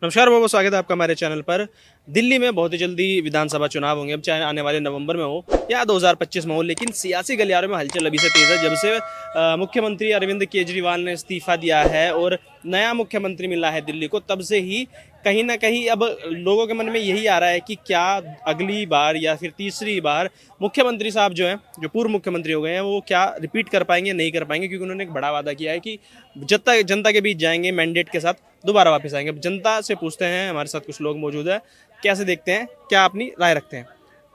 नमस्कार, बहुत बहुत स्वागत है आपका हमारे चैनल पर। दिल्ली में बहुत ही जल्दी विधानसभा चुनाव होंगे, अब चाहे आने वाले नवंबर में हो या 2025 में हो, लेकिन सियासी गलियारों में हलचल अभी से तेज है। जब से मुख्यमंत्री अरविंद केजरीवाल ने इस्तीफा दिया है और नया मुख्यमंत्री मिला है दिल्ली को, तब से ही कहीं ना कहीं अब लोगों के मन में यही आ रहा है कि क्या अगली बार या फिर तीसरी बार मुख्यमंत्री साहब जो हैं, जो पूर्व मुख्यमंत्री हो गए हैं, वो क्या रिपीट कर पाएंगे, नहीं कर पाएंगे। क्योंकि उन्होंने एक बड़ा वादा किया है कि जनता के बीच जाएंगे, मैंडेट के साथ दोबारा वापस आएंगे। अब जनता से पूछते हैं, हमारे साथ कुछ लोग मौजूद है, कैसे देखते हैं, क्या अपनी राय रखते हैं।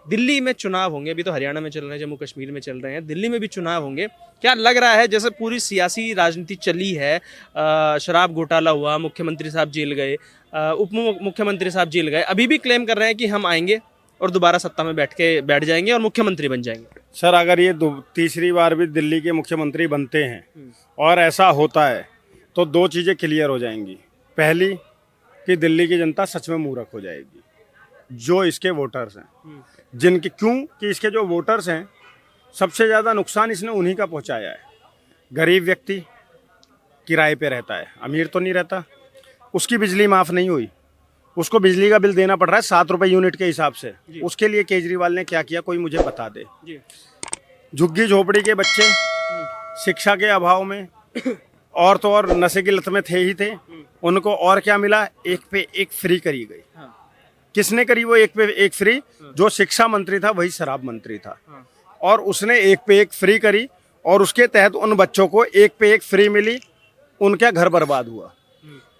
दिल्ली में चुनाव होंगे, अभी तो हरियाणा में चल रहे हैं, जम्मू कश्मीर में चल रहे हैं, दिल्ली में भी चुनाव होंगे। क्या लग रहा है जैसे पूरी सियासी राजनीति चली है, शराब घोटाला हुआ, मुख्यमंत्री साहब जेल गए, उप मुख्यमंत्री साहब जेल गए, अभी भी क्लेम कर रहे हैं कि हम आएंगे और दोबारा सत्ता में बैठ जाएंगे और मुख्यमंत्री बन जाएंगे। सर, अगर ये तीसरी बार भी दिल्ली के मुख्यमंत्री बनते हैं और ऐसा होता है तो दो चीज़ें क्लियर हो जाएंगी। पहली कि दिल्ली की जनता सच में मूर्ख हो जाएगी, जो इसके वोटर्स हैं, जिनके क्यों कि इसके जो वोटर्स हैं, सबसे ज़्यादा नुकसान इसने उन्हीं का पहुंचाया है। गरीब व्यक्ति किराए पे रहता है, अमीर तो नहीं रहता, उसकी बिजली माफ़ नहीं हुई, उसको बिजली का बिल देना पड़ रहा है 7 रुपये यूनिट के हिसाब से। उसके लिए केजरीवाल ने क्या किया, कोई मुझे बता दे। झुग्गी झोपड़ी के बच्चे शिक्षा के अभाव में और तो और नशे की लत में थे ही थे, उनको और क्या मिला, एक पे एक फ्री करी गई। किसने करी वो एक पे एक फ्री? जो शिक्षा मंत्री था वही शराब मंत्री था, और उसने एक पे एक फ्री करी और उसके तहत उन बच्चों को एक पे एक फ्री मिली, उनका घर बर्बाद हुआ।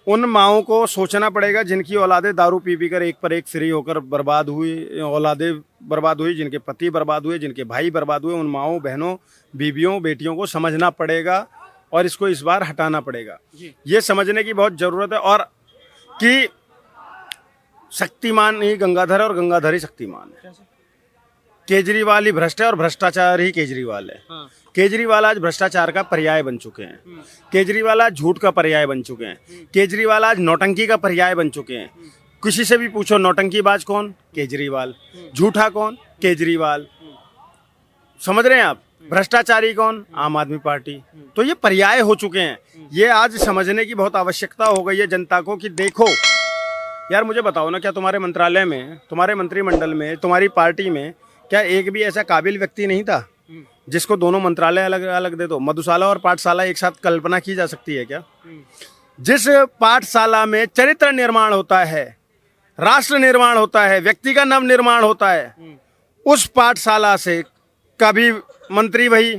उन माओं को सोचना पड़ेगा जिनकी औलादें दारू पी पी कर एक पर एक फ्री होकर बर्बाद हुई, औलादें बर्बाद हुई, जिनके पति बर्बाद हुए, जिनके भाई बर्बाद हुए। उन माओं, बहनों, बीवियों, बेटियों को समझना पड़ेगा और इसको इस बार हटाना पड़ेगा। ये समझने की बहुत ज़रूरत है, और कि शक्तिमान ही गंगाधर है और गंगाधर ही शक्तिमान है। केजरीवाल ही भ्रष्ट है और भ्रष्टाचार ही केजरीवाल है। केजरीवाल आज भ्रष्टाचार का पर्याय बन चुके हैं, केजरीवाल आज झूठ का पर्याय बन चुके हैं, केजरीवाल आज नौटंकी का पर्याय बन चुके हैं। किसी से भी पूछो, नौटंकीबाज कौन? केजरीवाल। झूठा कौन? केजरीवाल। समझ रहे हैं आप? भ्रष्टाचारी कौन? आम आदमी पार्टी। तो ये पर्याय हो चुके हैं। ये आज समझने की बहुत आवश्यकता हो गई है जनता को कि देखो यार, मुझे बताओ ना, क्या तुम्हारे मंत्रालय में, तुम्हारे मंत्रिमंडल में, तुम्हारी पार्टी में क्या एक भी ऐसा काबिल व्यक्ति नहीं था जिसको दोनों मंत्रालय अलग अलग दे दो? मधुशाला और पाठशाला एक साथ कल्पना की जा सकती है क्या? जिस पाठशाला में चरित्र निर्माण होता है, राष्ट्र निर्माण होता है, व्यक्ति का नव निर्माण होता है, उस पाठशाला से कभी मंत्री वही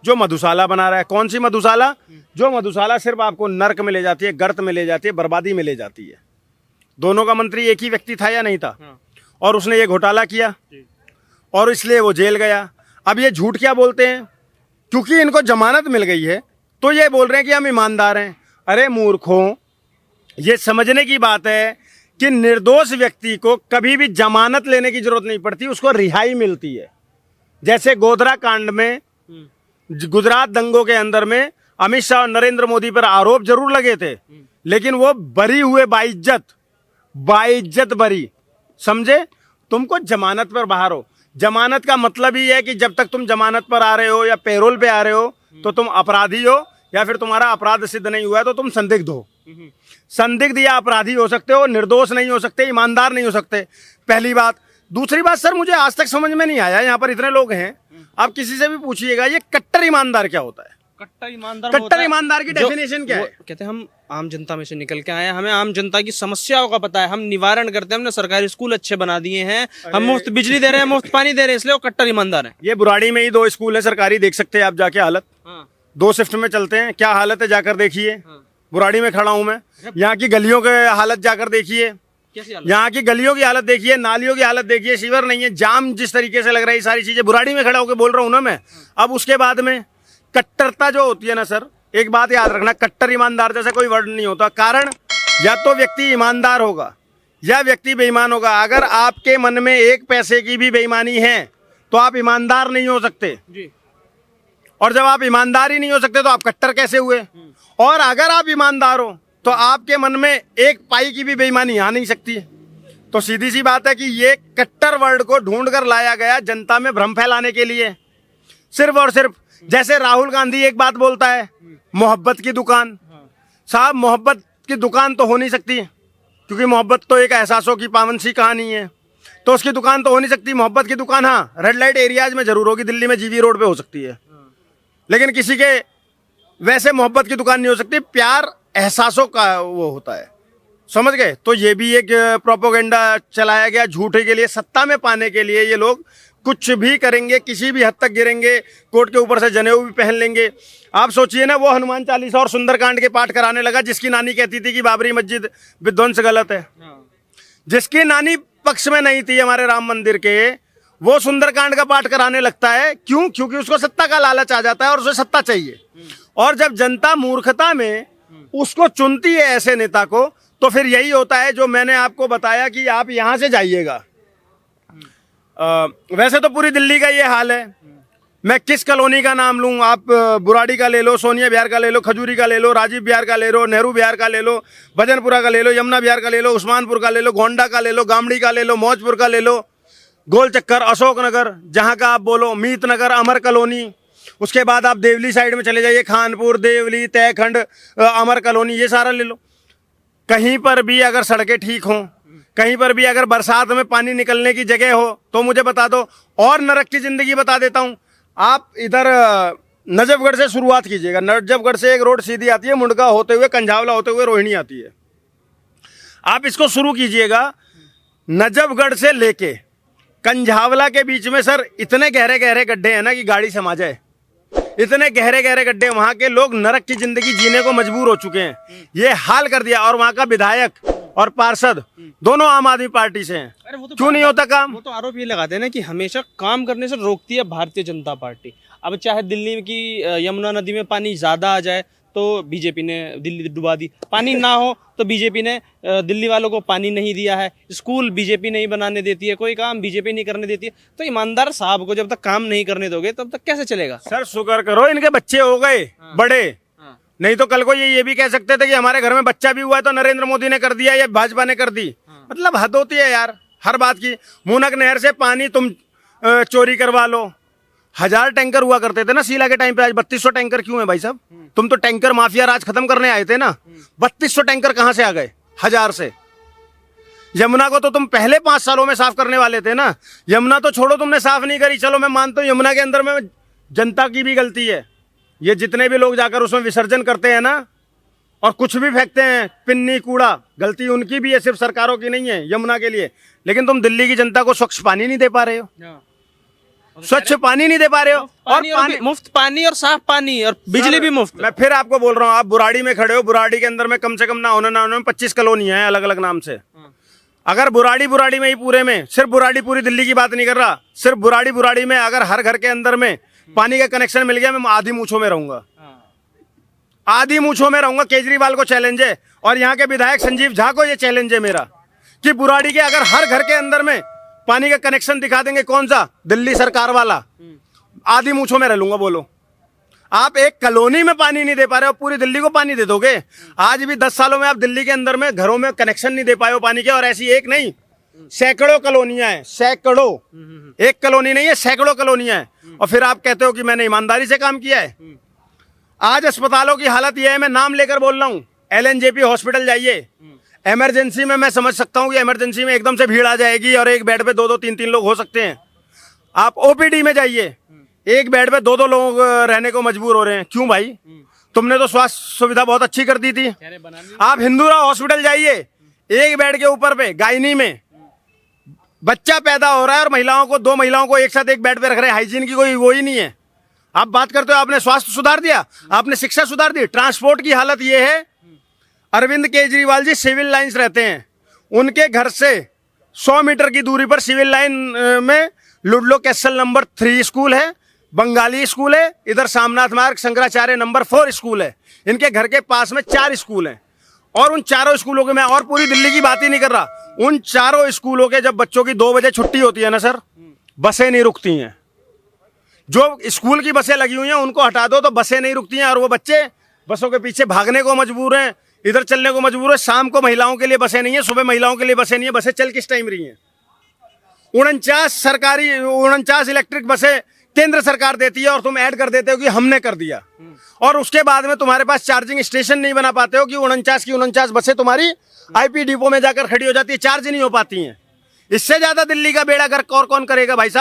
जो मधुशाला बना रहा है। कौन सी मधुशाला? जो मधुशाला सिर्फ आपको नर्क में ले जाती है, गर्त में ले जाती है, बर्बादी में ले जाती है। दोनों का मंत्री एक ही व्यक्ति था या नहीं था? और उसने ये घोटाला किया और इसलिए वो जेल गया। अब ये झूठ क्या बोलते हैं? क्योंकि इनको जमानत मिल गई है तो ये बोल रहे हैं कि हम ईमानदार हैं। अरे मूर्खों, ये समझने की बात है कि निर्दोष व्यक्ति को कभी भी जमानत लेने की जरूरत नहीं पड़ती, उसको रिहाई मिलती है। जैसे गोधरा कांड में, गुजरात दंगों के अंदर में अमित शाह और नरेंद्र मोदी पर आरोप जरूर लगे थे, लेकिन वो बरी हुए बाइज्जत बरी। समझे? तुमको जमानत पर बाहर हो। जमानत का मतलब ही है कि जब तक तुम जमानत पर आ रहे हो या पेरोल पे आ रहे हो तो तुम अपराधी हो, या फिर तुम्हारा अपराध सिद्ध नहीं हुआ है तो तुम संदिग्ध हो। संदिग्ध या अपराधी हो सकते हो, निर्दोष नहीं हो सकते, ईमानदार नहीं हो सकते। पहली बात। दूसरी बात, सर मुझे आज तक समझ में नहीं आया, यहाँ पर इतने लोग हैं, आप किसी से भी पूछिएगा ये कट्टर ईमानदार क्या होता है? कट्टर ईमानदार की डेफिनेशन क्या है? कहते हैं हम आम जनता में से निकल के आए हैं, हमें आम जनता की समस्याओं का पता है, हम निवारण करते हैं, हमने सरकारी स्कूल अच्छे बना दिए हैं, हम मुफ्त बिजली दे रहे हैं, मुफ्त पानी दे रहे हैं, इसलिए वो कट्टर ईमानदार है। ये बुराड़ी में ही 2 स्कूल है सरकारी, देख सकते हैं आप जाके हालत। 2 शिफ्ट में चलते हैं, क्या हालत है जाकर देखिए। बुराड़ी में खड़ा हूं मैं, यहाँ की गलियों की हालत जाकर देखिए, यहाँ की गलियों की हालत देखिए, नालियों की हालत देखिए, सीवर नहीं है, जाम जिस तरीके से लग रहा है, सारी चीजें बुराड़ी में खड़ा होकर बोल रहा हूँ ना मैं। अब उसके बाद में कट्टरता जो होती है ना सर, एक बात याद रखना, कट्टर ईमानदार जैसा कोई वर्ड नहीं होता। कारण या तो व्यक्ति ईमानदार होगा या व्यक्ति बेईमान होगा। अगर आपके मन में 1 पैसे की भी बेईमानी है तो आप ईमानदार नहीं हो सकते जी। और जब आप ईमानदार ही नहीं हो सकते तो आप कट्टर कैसे हुए? और अगर आप ईमानदार हो तो आपके मन में 1 पाई की भी बेईमानी आ नहीं सकती। तो सीधी सी बात है कि ये कट्टर वर्ड को ढूंढ कर लाया गया जनता में भ्रम फैलाने के लिए, सिर्फ और सिर्फ। जैसे राहुल गांधी एक बात बोलता है, मोहब्बत की दुकान। साहब, मोहब्बत की दुकान तो हो नहीं सकती, क्योंकि मोहब्बत तो एक एहसासों की पावन सी कहानी है, तो उसकी दुकान तो हो नहीं सकती। मोहब्बत की दुकान हाँ रेड लाइट एरियाज में जरूर होगी, दिल्ली में जीवी रोड पे हो सकती है, लेकिन किसी के वैसे मोहब्बत की दुकान नहीं हो सकती। प्यार एहसासों का वो होता है, समझ गए। तो ये भी एक प्रोपोगेंडा चलाया गया झूठे के लिए, सत्ता में पाने के लिए ये लोग कुछ भी करेंगे, किसी भी हद तक गिरेंगे, कोर्ट के ऊपर से जनेऊ भी पहन लेंगे। आप सोचिए ना, वो हनुमान चालीसा और सुंदरकांड के पाठ कराने लगा जिसकी नानी कहती थी कि बाबरी मस्जिद विध्वंस गलत है। जिसकी नानी पक्ष में नहीं थी हमारे राम मंदिर के, वो सुंदरकांड का पाठ कराने लगता है। क्यों? क्योंकि उसको सत्ता का लालच आ जाता है और उसे सत्ता चाहिए। और जब जनता मूर्खता में उसको चुनती है ऐसे नेता को, तो फिर यही होता है जो मैंने आपको बताया कि आप यहां से जाइएगा। वैसे तो पूरी दिल्ली का ये हाल है। मैं किस कॉलोनी का नाम लूं? आप बुराड़ी का ले लो, सोनिया विहार का ले लो, खजूरी का ले लो, राजीव विहार का ले लो, नेहरू विहार का ले लो, भजनपुरा का ले लो, यमुना विहार का ले लो, उस्मानपुर का ले लो, गोंडा का ले लो, गामड़ी का ले लो, मौजपुर का ले लो, गोल चक्कर, अशोक नगर, जहां का आप बोलो, मीत नगर, अमर कॉलोनी। उसके बाद आप देवली साइड में चले जाइए, खानपुर, देवली, तहखंड, अमर कॉलोनी, ये सारा ले लो। कहीं पर भी अगर सड़कें ठीक हों, कहीं पर भी अगर बरसात में पानी निकलने की जगह हो तो मुझे बता दो। और नरक की जिंदगी बता देता हूं। आप इधर नजफगढ़ से शुरुआत कीजिएगा। नजफगढ़ से एक रोड सीधी आती है, मुंडका होते हुए, कंझावला होते हुए रोहिणी आती है। आप इसको शुरू कीजिएगा। नजफगढ़ से लेके कंझावला के बीच में सर इतने गहरे गहरे गड्ढे हैं ना कि गाड़ी समा जाए। इतने गहरे गहरे गड्ढे, वहां के लोग नरक की जिंदगी जीने को मजबूर हो चुके हैं। ये हाल कर दिया। और वहां का विधायक और पार्षद दोनों आम आदमी पार्टी से हैं। अरे वो तो क्यों नहीं होता काम? वो तो आरोप ये लगाते हैं ना कि हमेशा काम करने से रोकती है भारतीय जनता पार्टी। अब चाहे दिल्ली की यमुना नदी में पानी ज्यादा आ जाए तो बीजेपी ने दिल्ली डुबा दी, पानी ना हो तो बीजेपी ने दिल्ली वालों को पानी नहीं दिया है, स्कूल बीजेपी नहीं बनाने देती है, कोई काम बीजेपी नहीं करने देती है। तो ईमानदार साहब को जब तक काम नहीं करने दोगे तब तक कैसे चलेगा? सर शुक्र करो इनके बच्चे हो गए बड़े, नहीं तो कल को ये भी कह सकते थे कि हमारे घर में बच्चा भी हुआ है तो नरेंद्र मोदी ने कर दिया या भाजपा ने कर दी। मतलब हद होती है यार हर बात की। मूनक नहर से पानी तुम चोरी करवा लो। 1000 टैंकर हुआ करते थे ना शीला के टाइम पे, आज 3200 टैंकर क्यों है भाई साहब? तुम तो टैंकर माफिया राज खत्म करने आए थे ना। 3200 टैंकर कहां से आ गए? 1000 से। यमुना को तो तुम पहले 5 सालों में साफ करने वाले थे ना। यमुना तो छोड़ो, तुमने साफ नहीं करी, चलो मैं मानता हूं यमुना के अंदर में जनता की भी गलती है। ये जितने भी लोग जाकर उसमें विसर्जन करते हैं ना और कुछ भी फेंकते हैं, पिन्नी कूड़ा, गलती उनकी भी है, सिर्फ सरकारों की नहीं है यमुना के लिए। लेकिन तुम दिल्ली की जनता को स्वच्छ पानी नहीं दे पा रहे हो, स्वच्छ पानी नहीं दे पा रहे हो। और पानी मुफ्त पानी और साफ पानी और बिजली भी मुफ्त। मैं फिर आपको बोल रहा हूँ, आप बुराड़ी में खड़े हो, बुराड़ी के अंदर में कम से कम ना होने 25 कॉलोनियां हैं अलग अलग नाम से। अगर बुराड़ी में ही पूरे में, सिर्फ बुराड़ी पूरी दिल्ली की बात नहीं कर रहा, सिर्फ बुराड़ी में अगर हर घर के अंदर में पानी का कनेक्शन मिल गया, मैं आधी मूंछों में रहूंगा, आधी मूंछों में रहूंगा। केजरीवाल को चैलेंज है और यहाँ के विधायक संजीव झा को ये चैलेंज है मेरा कि बुराड़ी के अगर हर घर के अंदर में पानी का कनेक्शन दिखा देंगे, कौन सा? दिल्ली सरकार वाला, आधी मूंछों में रह लूंगा। बोलो, आप एक कॉलोनी में पानी नहीं दे पा रहे हो, पूरी दिल्ली को पानी दे दोगे? आज भी 10 सालों में आप दिल्ली के अंदर में घरों में कनेक्शन नहीं दे पाए हो पानी के। और ऐसी एक नहीं, सैकड़ों कॉलोनियां हैं, सैकड़ों, एक कॉलोनी नहीं है, सैकड़ों कॉलोनियां हैं। और फिर आप कहते हो कि मैंने ईमानदारी से काम किया है। आज अस्पतालों की हालत यह है, मैं नाम लेकर बोल रहा हूं, LNJP हॉस्पिटल जाइए, इमरजेंसी में मैं समझ सकता हूं कि इमरजेंसी में एकदम से भीड़ आ जाएगी और एक बेड पे 2-2, 3-3 लोग हो सकते हैं। आप OPD में जाइए, एक बेड पे 2-2 लोग रहने को मजबूर हो रहे हैं। क्यों भाई? तुमने तो स्वास्थ्य सुविधा बहुत अच्छी कर दी थी। आप हिंदूरा हॉस्पिटल जाइए, एक बेड के ऊपर पे गायनी में बच्चा पैदा हो रहा है और महिलाओं को, 2 महिलाओं को एक साथ एक बेड पे रख रहे हैं। हाइजीन की कोई वो ही नहीं है। आप बात करते हो आपने स्वास्थ्य सुधार दिया, आपने शिक्षा सुधार दी। ट्रांसपोर्ट की हालत ये है, अरविंद केजरीवाल जी सिविल लाइंस रहते हैं, उनके घर से 100 मीटर की दूरी पर सिविल लाइन में लुडलो कैसल नंबर 3 स्कूल है, बंगाली स्कूल है, इधर सामनाथ मार्ग शंकराचार्य नंबर 4 स्कूल है। इनके घर के पास में 4 स्कूल हैं। और उन चारों स्कूलों के, मैं और पूरी दिल्ली की बात ही नहीं कर रहा, उन चारों स्कूलों के जब बच्चों की 2 बजे छुट्टी होती है ना सर, बसें नहीं रुकती हैं। जो स्कूल की बसें लगी हुई हैं उनको हटा दो तो बसें नहीं रुकती हैं और वो बच्चे बसों के पीछे भागने को मजबूर हैं, इधर चलने को मजबूर है। शाम को महिलाओं के लिए बसें नहीं है, सुबह महिलाओं के लिए बसें नहीं है। बसें चल किस टाइम रही हैं? 49 इलेक्ट्रिक बसें केंद्र सरकार देती है और तुम ऐड कर देते हो कि हमने कर दिया। और उसके बाद में तुम्हारे पास चार्जिंग स्टेशन नहीं बना पाते हो कि 49 की 49 बसें तुम्हारी आईपी डिपो में जाकर खड़ी हो जाती है, चार्ज नहीं हो पाती हैं। इससे ज्यादा दिल्ली का बेड़ा गर्क और कौन करेगा भाई साहब।